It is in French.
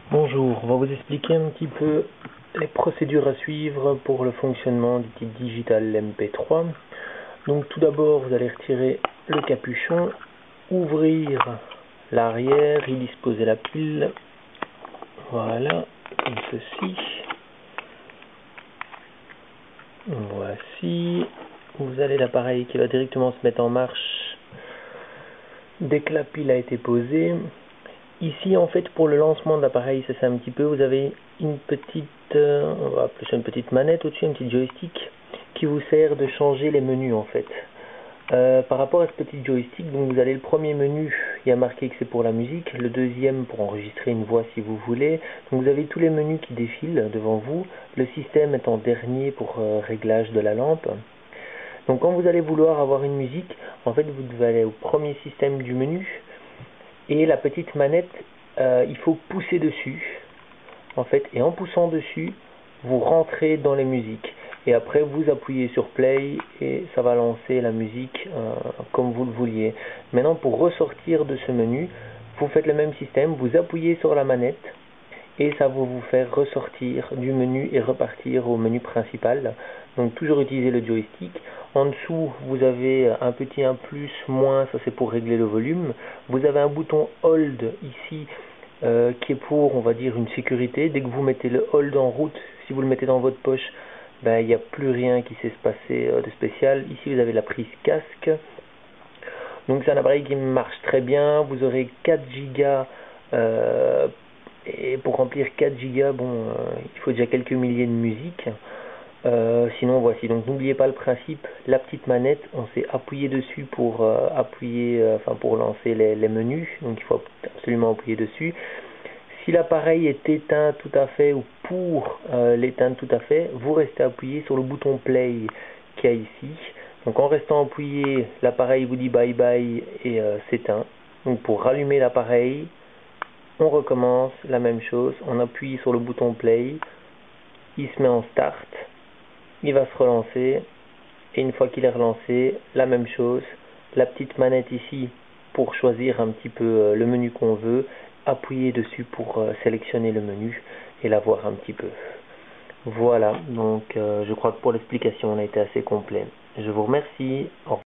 Bonjour, on va vous expliquer un petit peu les procédures à suivre pour le fonctionnement du kit digital MP3. Donc tout d'abord, vous allez retirer le capuchon, ouvrir l'arrière, y disposer la pile, voilà, comme ceci. Voici, vous avez l'appareil qui va directement se mettre en marche dès que la pile a été posée. Ici, en fait, pour le lancement de l'appareil, ça c'est un petit peu, vous avez une petite, on va appeler ça une petite manette au-dessus, un petit joystick, qui vous sert de changer les menus, en fait. Par rapport à ce petit joystick, donc vous avez le premier menu, il y a marqué que c'est pour la musique, le deuxième pour enregistrer une voix si vous voulez. Donc vous avez tous les menus qui défilent devant vous, le système est en dernier pour réglage de la lampe. Donc quand vous allez vouloir avoir une musique, en fait vous devez aller au premier système du menu, et la petite manette, il faut pousser dessus, en fait, et en poussant dessus, vous rentrez dans les musiques. Et après, vous appuyez sur play et ça va lancer la musique comme vous le vouliez. Maintenant, pour ressortir de ce menu, vous faites le même système, vous appuyez sur la manette et ça va vous faire ressortir du menu et repartir au menu principal. Donc toujours utiliser le joystick. En dessous, vous avez un petit un plus, moins, ça c'est pour régler le volume. Vous avez un bouton hold ici qui est pour, on va dire, une sécurité. Dès que vous mettez le hold en route, si vous le mettez dans votre poche, ben, il n'y a plus rien qui sait se passer de spécial. Ici vous avez la prise casque. Donc c'est un appareil qui marche très bien. Vous aurez 4 Go et pour remplir 4 Go, bon, il faut déjà quelques milliers de musiques. Sinon voici, donc n'oubliez pas le principe, la petite manette, on s'est appuyé dessus pour pour lancer les menus, donc il faut absolument appuyer dessus. Si l'appareil est éteint tout à fait ou pour l'éteindre tout à fait, vous restez appuyé sur le bouton play qu'il y a ici. Donc en restant appuyé, l'appareil vous dit bye bye et s'éteint. Donc pour rallumer l'appareil, on recommence la même chose, on appuie sur le bouton play, il se met en start, il va se relancer et une fois qu'il est relancé, la même chose, la petite manette ici pour choisir un petit peu le menu qu'on veut, appuyer dessus pour sélectionner le menu et la voir un petit peu. Voilà, donc je crois que pour l'explication on a été assez complet. Je vous remercie. Au revoir.